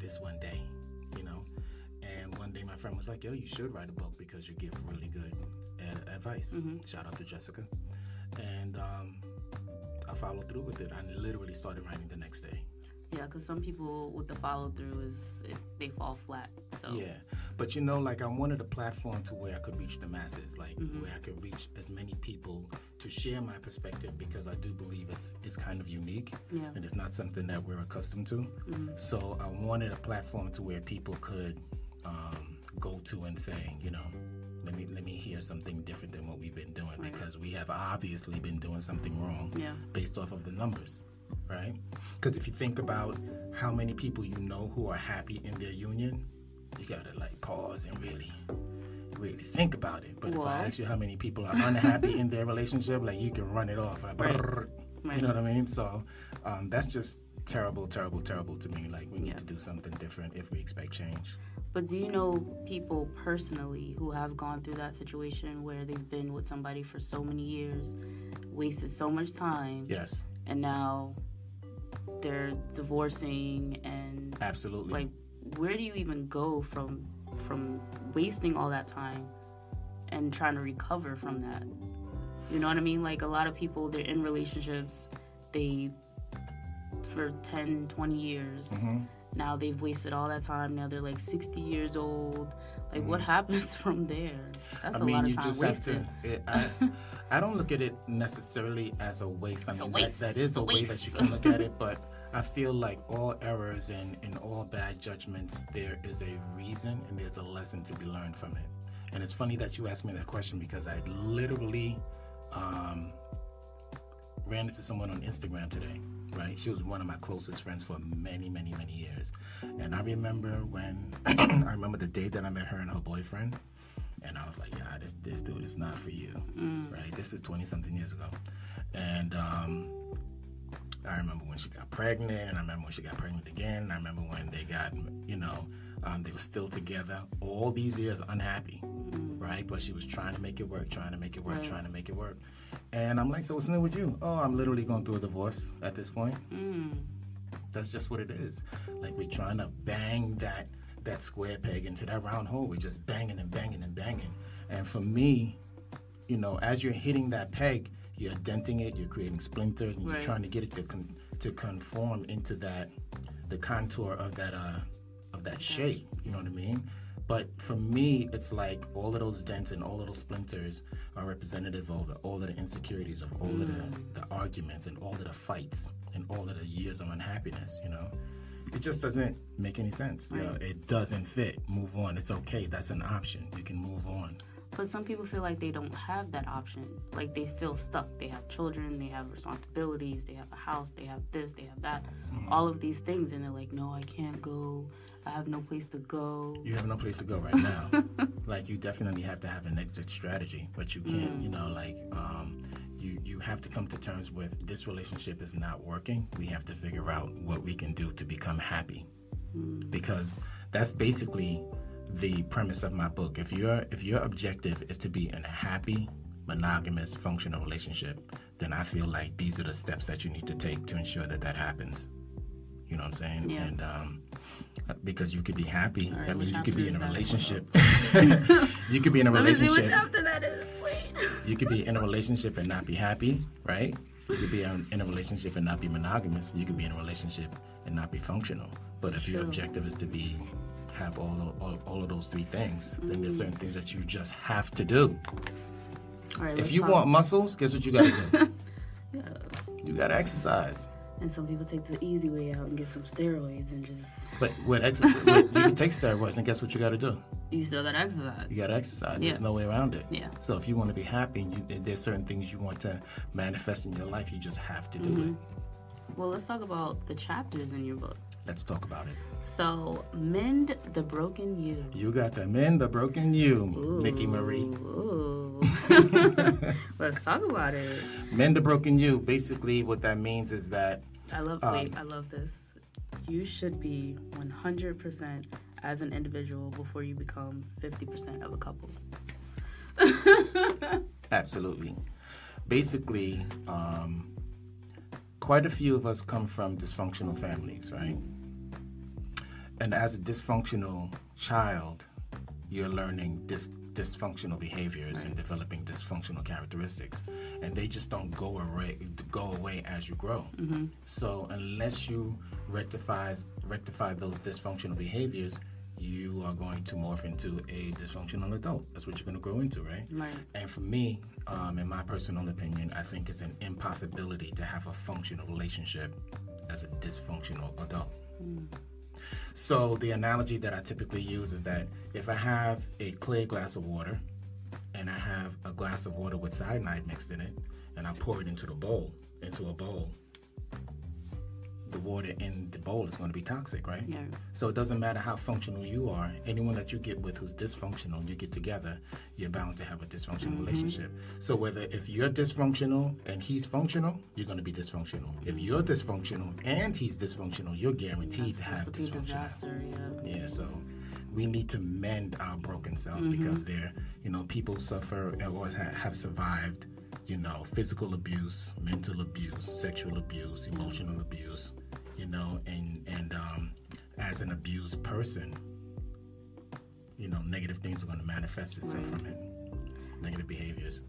this one day, you know. And one day my friend was like, yo, you should write a book because you give really good advice. Shout out to Jessica. And I followed through with it. I literally started writing the next day. Yeah, because some people with the follow through they fall flat. So yeah, but you know, like I wanted a platform to where I could reach the masses, like where I could reach as many people to share my perspective, because I do believe it's kind of unique, and it's not something that we're accustomed to. So I wanted a platform to where people could go to and say, you know, let me hear something different than what we've been doing, because we have obviously been doing something wrong based off of the numbers. Right? Because if you think about how many people you know who are happy in their union, you gotta like pause and really think about it. But if I ask you how many people are unhappy in their relationship, like you can run it off. You know what I mean? So that's just terrible to me. Like we need to do something different if we expect change. But do you know people personally who have gone through that situation where they've been with somebody for so many years, wasted so much time? Yes. And now they're divorcing, and absolutely, like, where do you even go from wasting all that time and trying to recover from that? You know what I mean? Like, a lot of people, they're in relationships, for 10, 20 years. Now they've wasted all that time. Now they're like 60 years old. Like, what happens from there? That's a lot of time wasted. I don't look at it necessarily as a waste. I mean, that is a way that you can look at it, but I feel like all errors and all bad judgments, there is a reason and there's a lesson to be learned from it. And it's funny that you asked me that question, because I literally ran into someone on Instagram today, right? She was one of my closest friends for many, many, many years. And I remember when, I remember the day that I met her and her boyfriend, and I was like, yeah, this dude is not for you, right? This is 20-something years ago. And I remember when she got pregnant, and I remember when she got pregnant again, and I remember when they got, you know, they were still together all these years unhappy, right? But she was trying to make it work. And I'm like, so what's new with you? Oh, I'm literally going through a divorce at this point. That's just what it is. Like, we're trying to bang that square peg into that round hole. We're just banging and banging and banging. And for me, you know, as you're hitting that peg, you're denting it, you're creating splinters, and you're trying to get it to conform into the contour of that shape. You know what I mean? But for me, it's like all of those dents and all of those splinters are representative of all of the insecurities, of all of the arguments and all of the fights and all of the years of unhappiness, you know? It just doesn't make any sense. You know, it doesn't fit. Move on. It's okay. That's an option. You can move on. But some people feel like they don't have that option. Like, they feel stuck. They have children, they have responsibilities, they have a house, they have this, they have that, all of these things. And they're like, no, I can't go. I have no place to go. You have no place to go right now. Like, you definitely have to have an exit strategy, but you can't, you know, like, you have to come to terms with, this relationship is not working. We have to figure out what we can do to become happy. Because that's basically the premise of my book. If your objective is to be in a happy, monogamous, functional relationship, then I feel like these are the steps that you need to take to ensure that happens. You know what I'm saying? Yeah. And because you could be happy. That means you could be in a relationship. You could be in a relationship. Let me see which chapter that is. Sweet. You could be in a relationship and not be happy, right? You could be in a relationship and not be monogamous. You could be in a relationship and not be functional. But if your objective is to have all of those three things, then there's certain things that you just have to do. All right, if you want muscles, guess what you got to do? You got to exercise. And some people take the easy way out and get some steroids and just... But with exercise, you can take steroids, and guess what you got to do? You still got to exercise. You got to exercise. Yeah. There's no way around it. Yeah. So if you want to be happy, and there's certain things you want to manifest in your life, you just have to do it. Well, let's talk about the chapters in your book. Let's talk about it. So, mend the broken you. You got to mend the broken you, Nikki Marie. Ooh. Let's talk about it. Mend the broken you. Basically, what that means is that... I love this. You should be 100% as an individual before you become 50% of a couple. Absolutely. Basically, quite a few of us come from dysfunctional families, right? And as a dysfunctional child, you're learning dysfunctional behaviors and developing dysfunctional characteristics, and they just don't go away as you grow. So unless you rectify those dysfunctional behaviors, you are going to morph into a dysfunctional adult. That's what you're going to grow into, right? And for me, in my personal opinion, I think it's an impossibility to have a functional relationship as a dysfunctional adult. So the analogy that I typically use is that if I have a clear glass of water and I have a glass of water with cyanide mixed in it, and I pour it into a bowl, the water in the bowl is going to be toxic, right? Yeah. So it doesn't matter how functional you are. Anyone that you get with who's dysfunctional, you get together, you're bound to have a dysfunctional relationship. So if you're dysfunctional and he's functional, you're going to be dysfunctional. If you're dysfunctional and he's dysfunctional, you're guaranteed to have dysfunction. Disaster, yeah. So we need to mend our broken selves because people suffer or have survived, physical abuse, mental abuse, sexual abuse, emotional abuse, and as an abused person, negative things are going to manifest itself from it, negative behaviors.